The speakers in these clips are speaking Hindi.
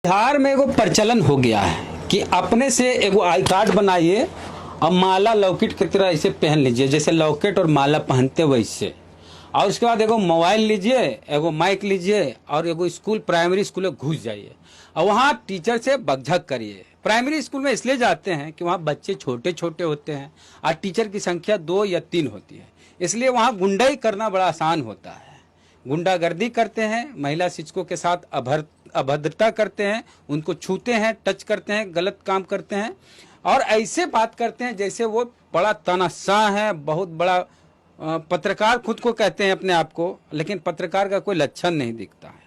बिहार में एगो प्रचलन हो गया है कि अपने से एगो आई कार्ड बनाइए और माला लॉकेट की तरह ऐसे पहन लीजिए, जैसे लॉकेट और माला पहनते वैसे। और उसके बाद एगो मोबाइल लीजिए, एगो माइक लीजिए और एगो स्कूल प्राइमरी स्कूल में घुस जाइए और वहाँ टीचर से बकझक करिए। प्राइमरी स्कूल में इसलिए जाते हैं कि वहाँ बच्चे छोटे छोटे होते हैं और टीचर की संख्या 2 या 3 होती है, इसलिए वहाँ गुंडाई करना बड़ा आसान होता है। गुंडागर्दी करते हैं, महिला शिक्षकों के साथ अभद्रता करते हैं, उनको छूते हैं, टच करते हैं, गलत काम करते हैं और ऐसे बात करते हैं जैसे वो बड़ा तानाशाह है, बहुत बड़ा पत्रकार खुद को कहते हैं अपने आप को, लेकिन पत्रकार का कोई लक्षण नहीं दिखता है।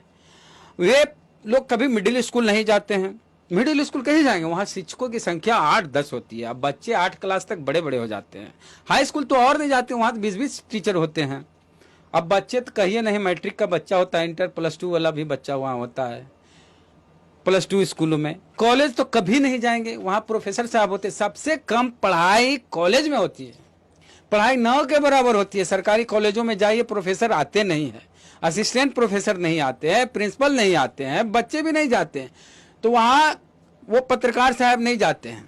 वे लोग कभी मिडिल स्कूल नहीं जाते हैं। मिडिल स्कूल कहीं जाएंगे, वहाँ शिक्षकों की संख्या 8-10 होती है। अब बच्चे 8 क्लास तक बड़े बड़े हो जाते हैं। हाई स्कूल तो और नहीं जाते, वहाँ 20-20 टीचर होते हैं। अब बच्चे तो कहिए नहीं, मैट्रिक का बच्चा होता है, इंटर +2 वाला भी बच्चा वहाँ होता है, +2 स्कूलों में। कॉलेज तो कभी नहीं जाएंगे, वहाँ प्रोफेसर साहब होते हैं। सबसे कम पढ़ाई कॉलेज में होती है, पढ़ाई 9 के बराबर होती है। सरकारी कॉलेजों में जाइए, प्रोफेसर आते नहीं है, असिस्टेंट प्रोफेसर नहीं आते हैं, प्रिंसिपल नहीं आते हैं, बच्चे भी नहीं जाते हैं। तो वहाँ वो पत्रकार साहब नहीं जाते हैं,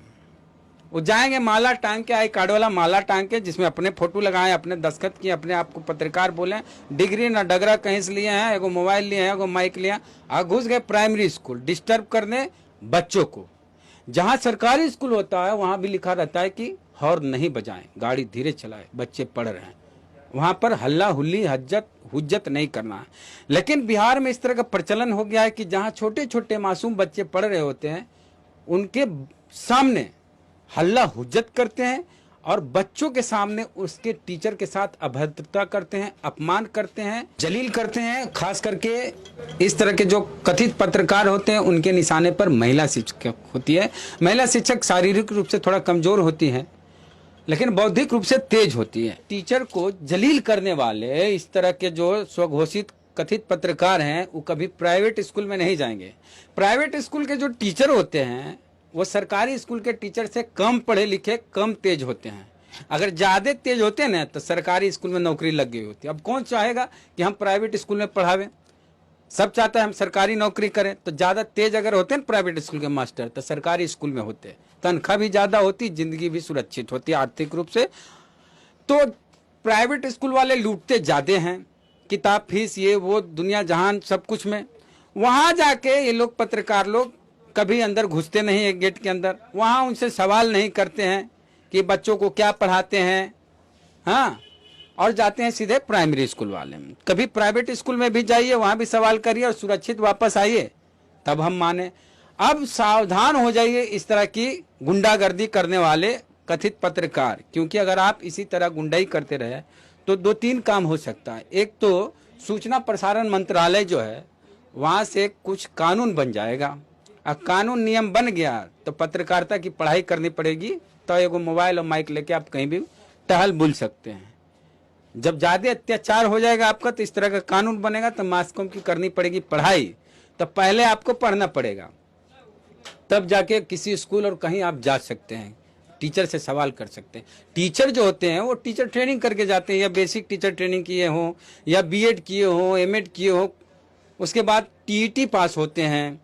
वो जाएंगे माला टांग के, आई कार्ड वाला माला टांग के, जिसमें अपने फोटो लगाएं, अपने दस्तखत किए, अपने आप को पत्रकार बोलें, डिग्री ना डगरा कहीं से लिए हैं, एगो मोबाइल लिए हैं, एगो माइक लिया और घुस गए प्राइमरी स्कूल डिस्टर्ब करने बच्चों को। जहाँ सरकारी स्कूल होता है वहाँ भी लिखा रहता है कि हॉर्न नहीं बजाएं, गाड़ी धीरे चलाएं, बच्चे पढ़ रहे हैं। वहाँ पर हल्ला हुल्ली हुज्जत नहीं करना है। लेकिन बिहार में इस तरह का प्रचलन हो गया है कि जहाँ छोटे छोटे मासूम बच्चे पढ़ रहे होते हैं, उनके सामने हल्ला हुज्जत करते हैं और बच्चों के सामने उसके टीचर के साथ अभद्रता करते हैं, अपमान करते हैं, जलील करते हैं। खास करके इस तरह के जो कथित पत्रकार होते हैं उनके निशाने पर महिला शिक्षक होती है। महिला शिक्षक शारीरिक रूप से थोड़ा कमजोर होती है, लेकिन बौद्धिक रूप से तेज होती है। टीचर को जलील करने वाले इस तरह के जो स्वघोषित कथित पत्रकार हैं, वो कभी प्राइवेट स्कूल में नहीं जाएंगे। प्राइवेट स्कूल के जो टीचर होते हैं वो सरकारी स्कूल के टीचर से कम पढ़े लिखे, कम तेज होते हैं। अगर ज्यादा तेज होते ना तो सरकारी स्कूल में नौकरी लग गई होती। अब कौन चाहेगा कि हम प्राइवेट स्कूल में पढ़ावें? सब चाहता है हम सरकारी नौकरी करें। तो ज्यादा तेज अगर होते हैं प्राइवेट स्कूल के मास्टर तो सरकारी स्कूल में होते, तनख्वाह भी ज्यादा होती, जिंदगी भी सुरक्षित होती आर्थिक रूप से। तो प्राइवेट स्कूल वाले लूटते ज्यादा हैं, किताब फीस ये वो दुनिया जहान सब कुछ में। वहां जाके ये लोग पत्रकार लोग कभी अंदर घुसते नहीं है गेट के अंदर, वहाँ उनसे सवाल नहीं करते हैं कि बच्चों को क्या पढ़ाते हैं, हाँ, और जाते हैं सीधे प्राइमरी स्कूल वाले में। कभी प्राइवेट स्कूल में भी जाइए, वहाँ भी सवाल करिए और सुरक्षित वापस आइए, तब हम माने। अब सावधान हो जाइए इस तरह की गुंडागर्दी करने वाले कथित पत्रकार, क्योंकि अगर आप इसी तरह गुंडाई करते रहे तो 2-3 काम हो सकता है। एक तो सूचना प्रसारण मंत्रालय जो है वहाँ से कुछ कानून बन जाएगा, कानून नियम बन गया तो पत्रकारिता की पढ़ाई करनी पड़ेगी, तो एगो मोबाइल और माइक लेके आप कहीं भी टहल बुल सकते हैं। जब ज्यादा अत्याचार हो जाएगा आपका तो इस तरह का कानून बनेगा, तो मास कॉम की करनी पड़ेगी पढ़ाई। तो पहले आपको पढ़ना पड़ेगा, तब जाके किसी स्कूल और कहीं आप जा सकते हैं, टीचर से सवाल कर सकते हैं। टीचर जो होते हैं वो टीचर ट्रेनिंग करके जाते हैं, या बेसिक टीचर ट्रेनिंग किए हों, या BEd किए हों, M.Ed किए हो, उसके बाद TET पास होते हैं।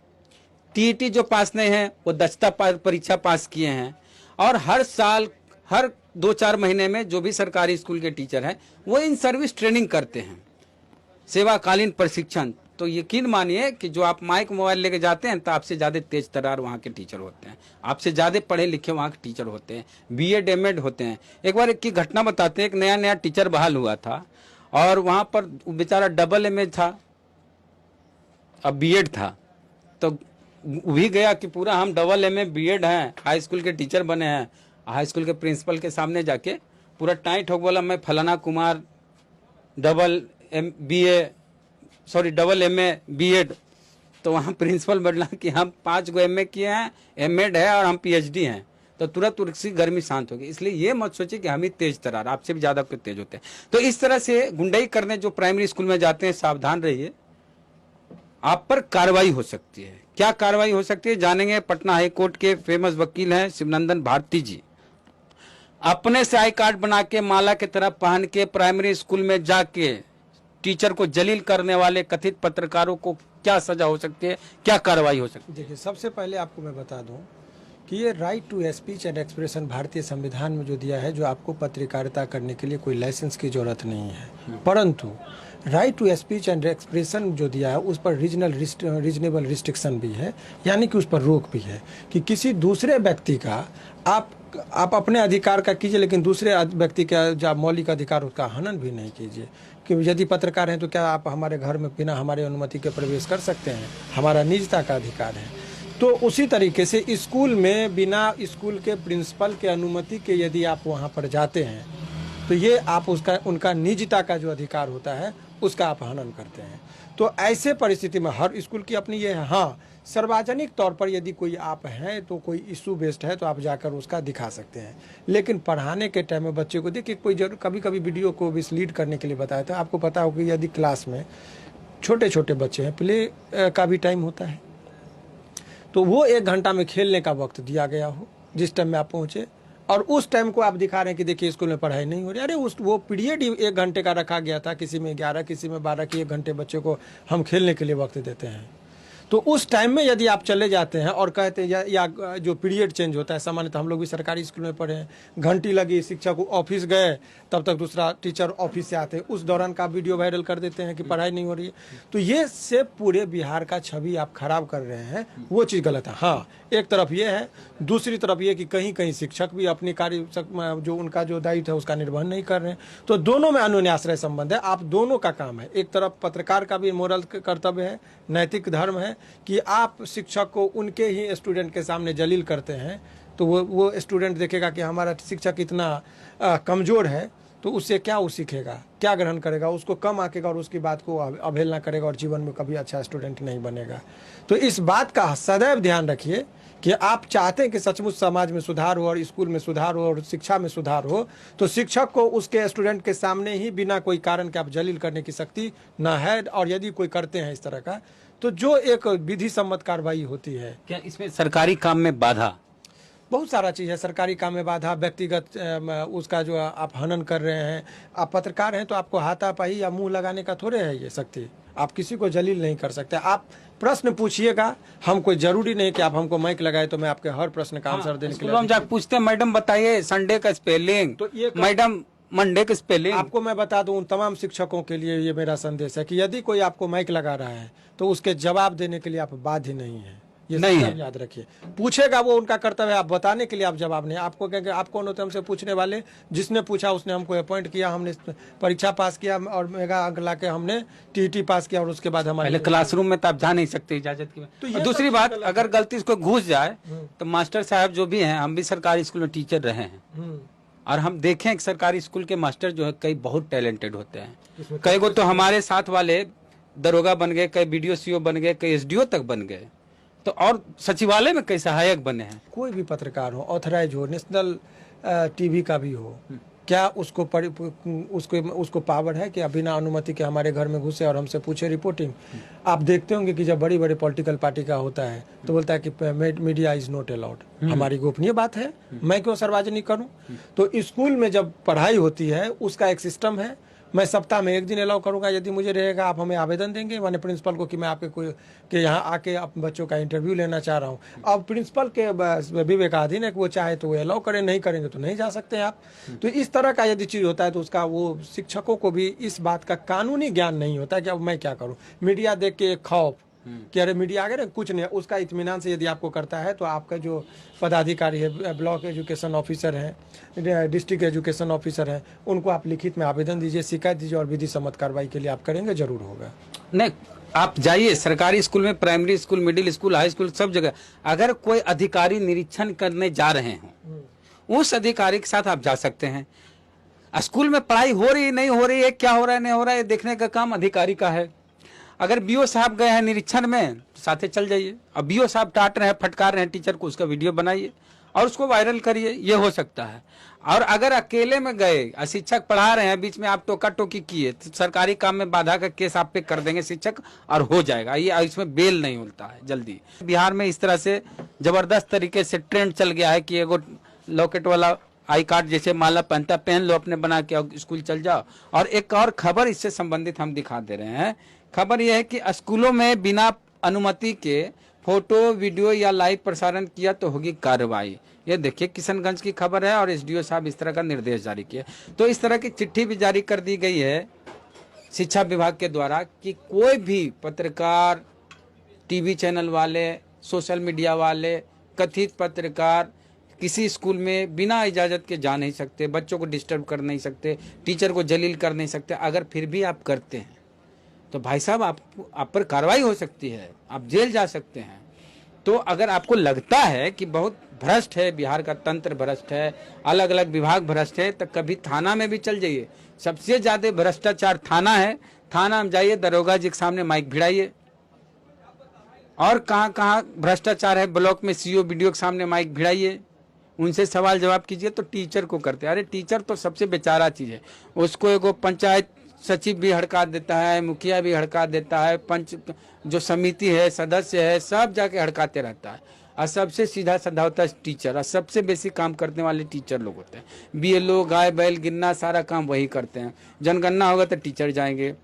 TET जो पास नहीं है वो दक्षता परीक्षा पास किए हैं। और हर साल, हर 2-4 महीने में जो भी सरकारी स्कूल के टीचर हैं वो इन सर्विस ट्रेनिंग करते हैं, सेवाकालीन प्रशिक्षण। तो यकीन मानिए कि जो आप माइक मोबाइल लेके जाते हैं तो आपसे ज़्यादा तेज तर्रार वहाँ के टीचर होते हैं, आपसे ज़्यादा पढ़े लिखे वहाँ के टीचर होते हैं, BEd M.Ed होते हैं। एक बार एक की घटना बताते हैं, एक नया टीचर बहाल हुआ था और वहाँ पर बेचारा AA था, अब BEd था, तो भी गया कि पूरा हम AA BEd हैं, हाई स्कूल के टीचर बने हैं। हाई स्कूल के प्रिंसिपल के सामने जाके पूरा टाइट हो बोला, मैं फलाना कुमार AA BEd। तो वहाँ प्रिंसिपल बोला कि हम 5 गो MA किए हैं, M.Ed है और हम PhD हैं। तो तुरंत उसकी गर्मी शांत हो गई। इसलिए ये मत सोचिए कि हम ही तेज तर्रार, आपसे भी ज्यादा कोई तेज होते हैं। तो इस तरह से गुंडाई करने जो प्राइमरी स्कूल में जाते हैं, सावधान रहिए, आप पर कार्रवाई हो सकती है। क्या कार्रवाई हो सकती है जानेंगे। पटना हाई कोर्ट के फेमस वकील हैं शिवनंदन भारती जी। अपने से आई कार्ड बना के माला की तरह पहन के प्राइमरी स्कूल में जाके टीचर को जलील करने वाले कथित पत्रकारों को क्या सजा हो सकती है, क्या कार्रवाई हो सकती है? देखिए, सबसे पहले आपको मैं बता दूं कि ये right to speech and expression भारतीय संविधान में जो दिया है, जो आपको पत्रकारिता करने के लिए कोई लाइसेंस की जरूरत नहीं है, परंतु right to speech and expression जो दिया है उस पर रीजनेबल रिस्ट्रिक्शन भी है, यानी कि उस पर रोक भी है कि किसी दूसरे व्यक्ति का आप अपने अधिकार का कीजिए, लेकिन दूसरे व्यक्ति का जो मौलिक अधिकार उसका हनन भी नहीं कीजिए। कि यदि पत्रकार हैं तो क्या आप हमारे घर में बिना हमारे अनुमति के प्रवेश कर सकते हैं? हमारा निजता का अधिकार है। तो उसी तरीके से स्कूल में बिना स्कूल के प्रिंसिपल के अनुमति के यदि आप वहाँ पर जाते हैं तो ये आप उनका निजता का जो अधिकार होता है उसका आप हनन करते हैं। तो ऐसे परिस्थिति में हर स्कूल की अपनी ये है। हाँ, सार्वजनिक तौर पर यदि कोई आप हैं तो कोई इशू बेस्ड है तो आप जाकर उसका दिखा सकते हैं, लेकिन पढ़ाने के टाइम में बच्चे को देखिए कोई जरूर कभी कभी वीडियो को मिसलीड करने के लिए बताया था। आपको पता होगा कि यदि क्लास में छोटे छोटे बच्चे हैं, प्ले का भी टाइम होता है, तो वो 1 घंटा में खेलने का वक्त दिया गया हो जिस टाइम में आप पहुँचे, और उस टाइम को आप दिखा रहे हैं कि देखिए स्कूल में पढ़ाई नहीं हो रही। अरे वो पीरियड ही 1 घंटे का रखा गया था, किसी में 11 किसी में 12 की 1 घंटे बच्चे को हम खेलने के लिए वक्त देते हैं। तो उस टाइम में यदि आप चले जाते हैं और कहते हैं या जो पीरियड चेंज होता है, सामान्यतः हम लोग भी सरकारी स्कूल में पढ़े हैं, घंटी लगी, शिक्षक ऑफिस गए, तब तक दूसरा टीचर ऑफिस से आते हैं, उस दौरान का वीडियो वायरल कर देते हैं कि पढ़ाई नहीं हो रही है। तो ये से पूरे बिहार का छवि आप खराब कर रहे हैं, वो चीज़ गलत है। हाँ, एक तरफ ये है, दूसरी तरफ ये कि कहीं कहीं शिक्षक भी अपनी कार्य जो उनका जो दायित्व है उसका निर्वहन नहीं कर रहे हैं। तो दोनों में अन्योन्याश्रय संबंध है, आप दोनों का काम है। एक तरफ पत्रकार का भी मोरल कर्तव्य है, नैतिक धर्म है कि आप शिक्षक को उनके ही स्टूडेंट के सामने जलील करते हैं तो वो स्टूडेंट देखेगा कि हमारा शिक्षक इतना कमज़ोर है, तो उससे क्या वो सीखेगा, क्या ग्रहण करेगा, उसको कम आंकेगा और उसकी बात को अवहेलना करेगा और जीवन में कभी अच्छा स्टूडेंट नहीं बनेगा। तो इस बात का सदैव ध्यान रखिए कि आप चाहते हैं कि सचमुच समाज में सुधार हो और स्कूल में सुधार हो और शिक्षा में सुधार हो, तो शिक्षक को उसके स्टूडेंट के सामने ही बिना कोई कारण के आप जलील करने की शक्ति ना है। और यदि कोई करते हैं इस तरह का, तो जो एक विधि सम्मत कार्रवाई होती है। क्या इसमें सरकारी काम में बाधा? बहुत सारा चीज़ है, सरकारी काम में बाधा, व्यक्तिगत उसका जो आप हनन कर रहे हैं। आप पत्रकार हैं तो आपको हाथापाई या मुंह लगाने का थोड़े है ये शक्ति, आप किसी को जलील नहीं कर सकते। आप प्रश्न पूछिएगा, हम कोई जरूरी नहीं कि आप हमको माइक लगाए तो मैं आपके हर प्रश्न का आंसर देने के लिए हम जाकर पूछते हैं, मैडम बताइए संडे का स्पेलिंग, तो ये मैडम मंडे का स्पेलिंग। आपको मैं बता दूं, उन तमाम शिक्षकों के लिए ये मेरा संदेश है कि यदि कोई आपको माइक लगा रहा है तो उसके जवाब देने के लिए आप बाध्य नहीं है, ये नहीं है, याद रखिए। पूछेगा वो उनका कर्तव्य है, आप बताने के लिए आप जवाब नहीं। आपको कहेंगे आप कौन होते हमसे पूछने वाले? जिसने पूछा उसने हमको अपॉइंट किया, हमने परीक्षा पास किया और मेगा अंक ला के हमने टीईटी पास किया और उसके बाद हमारे क्लासरूम में तो आप जा नहीं सकते इजाजत की। तो दूसरी बात, अगर गलती से घुस जाए तो मास्टर साहब जो भी हैं, हम भी सरकारी स्कूल में टीचर रहे हैं और हम देखें कि सरकारी स्कूल के मास्टर जो है कई बहुत टैलेंटेड होते हैं। कई को तो हमारे साथ वाले दरोगा बन गए, कई BDO CO बन गए, कई SDO तक बन गए, तो और सचिवालय में कई सहायक बने हैं। कोई भी पत्रकार हो, ऑथराइज हो, नेशनल टीवी का भी हो, क्या उसको पावर है कि बिना अनुमति के हमारे घर में घुसे और हमसे पूछे रिपोर्टिंग? आप देखते होंगे कि जब बड़ी बड़ी पॉलिटिकल पार्टी का होता है तो बोलता है कि मीडिया इज नॉट अलाउड, हमारी गोपनीय बात है, मैं क्यों सार्वजनिक करूं? तो स्कूल में जब पढ़ाई होती है उसका एक सिस्टम है, मैं सप्ताह में 1 दिन अलाउ करूंगा यदि मुझे रहेगा। आप हमें आवेदन देंगे माने प्रिंसिपल को कि मैं आपके के यहाँ आके आप बच्चों का इंटरव्यू लेना चाह रहा हूँ। अब प्रिंसिपल के विवेकाधीन है कि वो चाहे तो वो अलाउ करें, नहीं करेंगे तो नहीं जा सकते आप। तो इस तरह का यदि चीज़ होता है तो उसका वो शिक्षकों को भी इस बात का कानूनी ज्ञान नहीं होता कि अब मैं क्या करूँ। मीडिया देख के एक खौफ कि अरे मीडिया आ गया, कुछ नहीं, उसका इत्मीनान से यदि आपको करता है तो आपका जो पदाधिकारी है, ब्लॉक एजुकेशन ऑफिसर हैं, डिस्ट्रिक्ट एजुकेशन ऑफिसर हैं, उनको आप लिखित में आवेदन दीजिए, शिकायत दीजिए और विधि सम्मत कार्रवाई के लिए आप करेंगे, जरूर होगा। नहीं, आप जाइए सरकारी स्कूल में, primary school, middle school, high school, सब जगह अगर कोई अधिकारी निरीक्षण करने जा रहे हों, उस अधिकारी के साथ आप जा सकते हैं। स्कूल में पढ़ाई हो रही नहीं हो रही है, क्या हो रहा है नहीं हो रहा है, देखने का काम अधिकारी का है। अगर BO साहब गए हैं निरीक्षण में तो साथे चल जाइए। अब BO साहब डांट रहे हैं, फटकार रहे हैं टीचर को, उसका वीडियो बनाइए और उसको वायरल करिए, ये हो सकता है। और अगर अकेले में गए, शिक्षक पढ़ा रहे हैं, बीच में आप टोका टोकी किए तो सरकारी काम में बाधा का केस आप पे कर देंगे शिक्षक और हो जाएगा। ये इसमें बेल नहीं मिलता है जल्दी। बिहार में इस तरह से जबरदस्त तरीके से ट्रेंड चल गया है कि एगो लॉकेट वाला आई कार्ड जैसे माला पहनता, पहन लो अपने बना के और स्कूल चल जाओ। और एक और खबर इससे संबंधित हम दिखा दे रहे हैं खबर यह है कि स्कूलों में बिना अनुमति के फोटो, वीडियो या लाइव प्रसारण किया तो होगी कार्रवाई। ये देखिए किशनगंज की खबर है और एसडीओ साहब इस तरह का निर्देश जारी किए। तो इस तरह की चिट्ठी भी जारी कर दी गई है शिक्षा विभाग के द्वारा कि कोई भी पत्रकार, टीवी चैनल वाले, सोशल मीडिया वाले, कथित पत्रकार किसी स्कूल में बिना इजाज़त के जा नहीं सकते, बच्चों को डिस्टर्ब कर नहीं सकते, टीचर को जलील कर नहीं सकते। अगर फिर भी आप करते हैं तो भाई साहब आप पर कार्रवाई हो सकती है, आप जेल जा सकते हैं। तो अगर आपको लगता है कि बहुत भ्रष्ट है, बिहार का तंत्र भ्रष्ट है, अलग अलग विभाग भ्रष्ट है, तो कभी थाना में भी चल जाइए। सबसे ज़्यादा भ्रष्टाचार थाना है। थाना में जाइए, दरोगा जी के सामने माइक भिड़ाइए। और कहाँ कहाँ भ्रष्टाचार है, ब्लॉक में सीओ बीडीओ के सामने माइक भिड़ाइए, उनसे सवाल जवाब कीजिए। तो टीचर को करते हैं। अरे टीचर तो सबसे बेचारा चीज़ है। उसको एगो पंचायत सचिव भी हड़का देता है, मुखिया भी हड़का देता है, पंच जो समिति है, सदस्य है, सब जाके हड़काते रहता है। और सबसे सीधा साधा होता है टीचर, और सबसे बेसी काम करने वाले टीचर लोग होते हैं। बीएलओ, गाय बैल गिनना, सारा काम वही करते हैं। जनगणना होगा तो टीचर जाएंगे,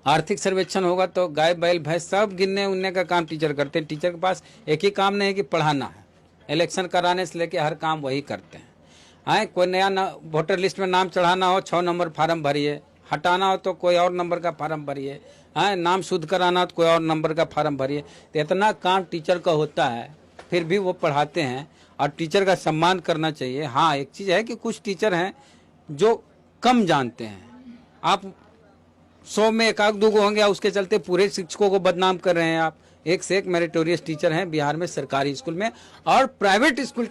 आर्थिक सर्वेक्षण होगा तो गाय बैल भैंस सब गिनने उनने का काम टीचर करते हैं। टीचर के पास एक ही काम नहीं है कि पढ़ाना है, इलेक्शन कराने से लेके हर काम वही करते हैं। हाँ, कोई नया वोटर लिस्ट में नाम चढ़ाना हो 6 नंबर फार्म भरिए, हटाना हो तो कोई और नंबर का फार्म भरिए, हाँ, नाम शुद्ध कराना हो तो कोई और नंबर का फार्म भरिए। तो इतना काम टीचर का होता है, फिर भी वो पढ़ाते हैं और टीचर का सम्मान करना चाहिए। हाँ, एक चीज़ है कि कुछ टीचर हैं जो कम जानते हैं। आप 100 में एक आध 2 होंगे, उसके चलते पूरे शिक्षकों को बदनाम कर रहे हैं आप। एक से एक मेरिटोरियस टीचर हैं बिहार में, सरकारी स्कूल में और प्राइवेट स्कूल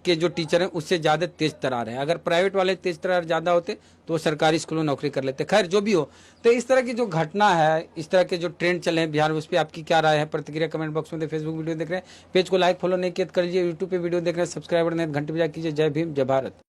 के जो टीचर हैं उससे ज़्यादा तेज तरार हैं। अगर प्राइवेट वाले तेज तरार ज़्यादा होते तो वो सरकारी स्कूलों में नौकरी कर लेते। खैर जो भी हो, तो इस तरह की जो घटना है, इस तरह के जो ट्रेंड चले हैं बिहार में, उस पर आपकी क्या राय है? प्रतिक्रिया कमेंट बॉक्स में दे। फेसबुक वीडियो देख रहे हैं, पेज को लाइक फॉलो नहीं किया तो कर लीजिए। यूट्यूब पे वीडियो देख रहे हैं, सब्सक्राइबर नहीं, घंटे बजा कीजिए। जय भीम, जय भारत।